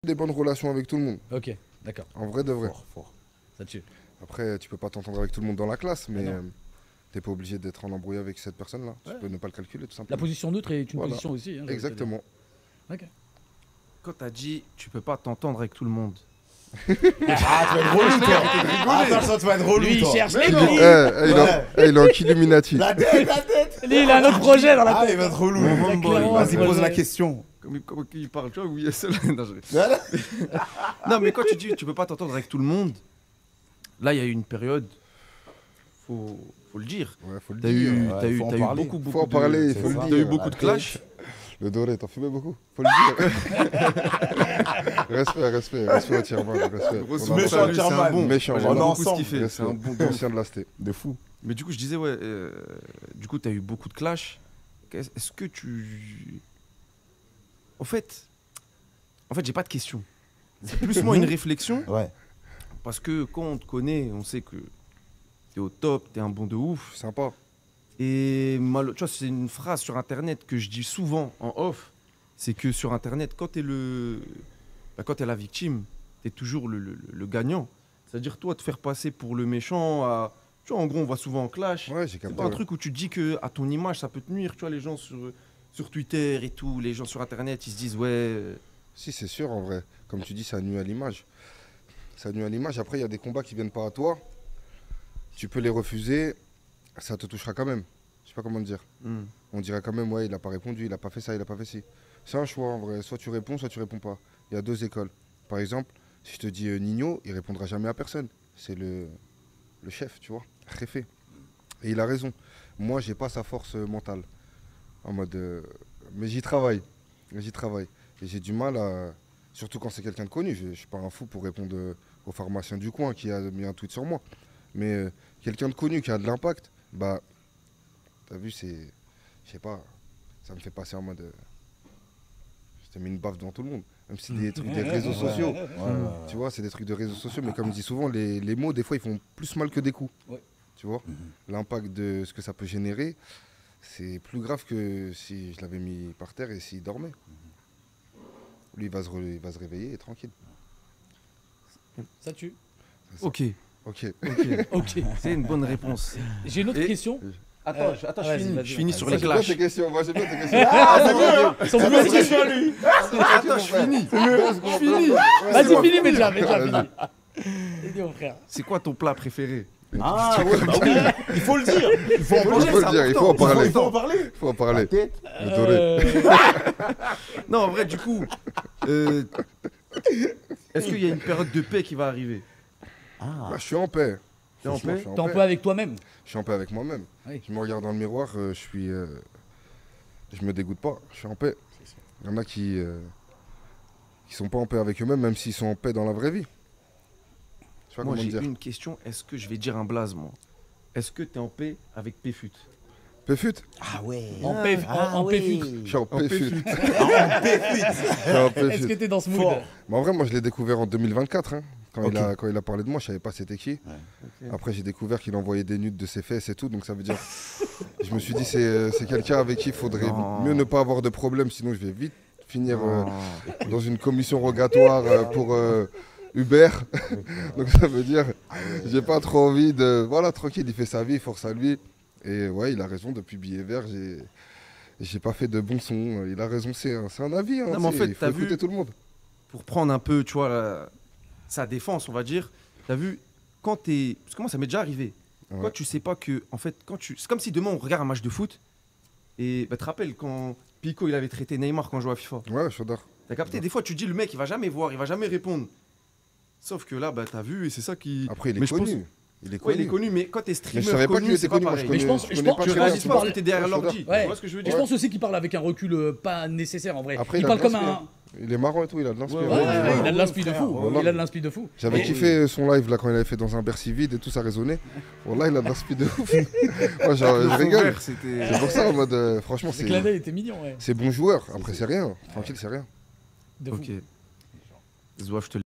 des bonnes relations avec tout le monde. Ok, d'accord. En vrai de vrai. Fort. Ça tue. Après, tu peux pas t'entendre avec tout le monde dans la classe, mais Ah non. t'es pas obligé d'être en embrouille avec cette personne-là. Ouais. Tu peux ne pas le calculer, tout La simplement. position neutre est une Voilà. position aussi. Hein, Exactement. Ok. Quand t'as dit tu peux pas t'entendre avec tout le monde. Ah, tu vas être relou, toi. Attention, tu vas être relou, Lui, il toi. cherche Mais les non. billes. Il est en Illuminati. La tête. Lui, il a un autre projet dans la Ah, tête. il va être relou. Il a clairement un Vas-y, pose projet. la question. Comme il parle, tu vois, oui, c'est là. Non, non, mais quand tu dis tu peux pas t'entendre avec tout le monde, là, il y a eu une période, faut le dire. Ouais, faut le T'as dire. eu, Ouais, t'as eu, faut en t'as eu parler. beaucoup, Faut en de- parler, c'est faut le ça. dire. T'as eu La beaucoup de tête. clash. Le doré, t'en fumais beaucoup. Faut le dire. respect au tiers-man, respect. Gros On sourire, a- Méchant lui, Tierman. c'est un bon. Méchant, Moi, on j'aime est beaucoup ensemble. ce qu'il fait. C'est un bon gars. Ancien de l'asté. De fou. Mais du coup, je disais, ouais, du coup, t'as eu beaucoup de clash. Est-ce que tu. En fait, j'ai pas de question. C'est plus moi une réflexion. Ouais. Parce que quand on te connaît, on sait que t'es au top, t'es un bon de ouf. Sympa. Et tu vois, c'est une phrase sur Internet que je dis souvent en off. C'est que sur Internet, quand t'es quand t'es la victime, t'es toujours le gagnant. C'est-à-dire, toi, te faire passer pour le méchant, tu vois, en gros, on voit souvent en clash. Ouais, j'ai C'est capté. pas un ouais. truc où tu te dis que à ton image, ça peut te nuire. Tu vois, les gens sur Twitter et tout, les gens sur Internet, ils se disent, ouais. Si, c'est sûr, en vrai. Comme tu dis, ça nuit à l'image. Ça nuit à l'image. Après, il y a des combats qui viennent pas à toi. Tu peux les refuser. Ça te touchera quand même. Je sais pas comment te dire. On dirait quand même, ouais, il a pas répondu, il a pas fait ça, il a pas fait ci. C'est un choix, en vrai. Soit tu réponds, soit tu réponds pas. Il y a deux écoles. Par exemple, si je te dis Nino, il répondra jamais à personne. C'est le chef, tu vois. Réfé. Et il a raison. Moi, j'ai pas sa force mentale. En mode. Mais j'y travaille. J'y travaille. Et j'ai du mal à. Surtout quand c'est quelqu'un de connu. Je suis pas un fou pour répondre au pharmacien du coin qui a mis un tweet sur moi. Mais quelqu'un de connu qui a de l'impact, bah. T'as vu, c'est. Je sais pas. Ça me fait passer en mode. Je te mets une baffe devant tout le monde. Même si c'est des trucs des réseaux sociaux. Tu vois, c'est des trucs de réseaux sociaux. Mais comme je dis souvent, les mots, des fois, ils font plus mal que des coups. Ouais. Tu vois, l'impact de ce que ça peut générer, c'est plus grave que si je l'avais mis par terre et s'il dormait. Lui, il va se réveiller et tranquille. Ça tue. Ok, Ok. Ok. c'est une bonne réponse. J'ai une autre Et- question. Attends, vas-y, vas-y, je finis vas-y. sur Moi, les j'aime bien clashs. tes questions. Moi, j'aime bien tes questions. Ils sont bloqués. Attends, je finis. Vas-y, finis, mais déjà, fini. Dis mon frère. C'est quoi ton plat préféré? Ah, ouais, bah oui. Il faut le dire. Il faut en Il parler. faut le dire, il faut en parler. Il faut en parler. Il faut en parler. La tête. Le doré. Non, en vrai, du coup, est-ce qu'il y a une période de paix qui va arriver? Ah. Bah, je suis en paix. T'es en Franchement, paix je suis en T'es en paix. paix avec toi-même. Je suis en paix avec moi-même. Oui. Je me regarde dans le miroir, je me dégoûte pas. Je suis en paix. Il y en a qui sont pas en paix avec eux-mêmes, même s'ils sont en paix dans la vraie vie. Je sais pas Moi, comment te j'ai dire. une question. Est-ce que je vais dire un blaze, moi? Est-ce que t'es en paix avec Péfut? Péfut. Ah ouais. En paix, en paix fut. Je suis en péfut. Je En péfut. suis en Est-ce que péfut. t'es dans ce mood? Fort. Mais en vrai, moi, je l'ai découvert en 2024. Hein. Quand, Ok. quand il a parlé de moi, je savais pas c'était qui. Après, j'ai découvert qu'il envoyait des nudes de ses fesses et tout. Donc, ça veut dire. Je me suis dit, c'est quelqu'un avec qui il faudrait Non. mieux ne pas avoir de problème. Sinon, je vais vite finir Non. dans une commission rogatoire pour Uber. Donc, ça veut dire, j'ai pas trop envie de. Voilà, tranquille, il fait sa vie, force à lui. Et ouais, il a raison, depuis Billet Vert, j'ai pas fait de bons sons. Il a raison, c'est un avis. Hein, Non, mais en fait, il faut t'as écouter vu- tout le monde. Pour prendre un peu, tu vois, sa défense, on va dire. T'as vu, quand t'es. Parce que moi, ça m'est déjà arrivé. Ouais. Quand tu sais pas que. En fait, c'est comme si demain, on regarde un match de foot. Et bah, te rappelles quand Pico, il avait traité Neymar quand on jouait à FIFA. Ouais, Chaudard. T'as capté? Des fois, tu te dis, le mec, il va jamais voir, il va jamais répondre. Sauf que là, bah, t'as vu, et c'est ça qui. Après, il est Mais je pense- connu. Il est Ouais, connu. il est connu, mais quand t'es Mais streamer je savais pas connu, qu'il c'est était pas connu. Moi, je pareil. connais, Mais je pense- je je connais pense- pas Tu je très pense- bien. réalises pas parce que t'es derrière Ouais, l'ordi. Ouais. Tu vois ce que je veux Et dire? je pense aussi qu'il parle avec un recul pas nécessaire en vrai. Après, il a parle de comme l'inspi, un. hein. Il est marrant et tout, il a de l'inspi. Ouais, ouais, ouais. il a de l'inspi de fou. Voilà. Il a de l'inspi de fou. J'avais Et- kiffé son live là quand il avait fait dans un Bercy vide et tout, ça résonnait. Voilà, il a de l'inspi de ouf. Moi, je rigole. Vert, c'était. C'est pour ça en mode, franchement, Le clin d'œil était mignon, ouais. c'est bon joueur. Après, c'est rien. Tranquille, c'est rien. De fou. Ok. Zouaf, je te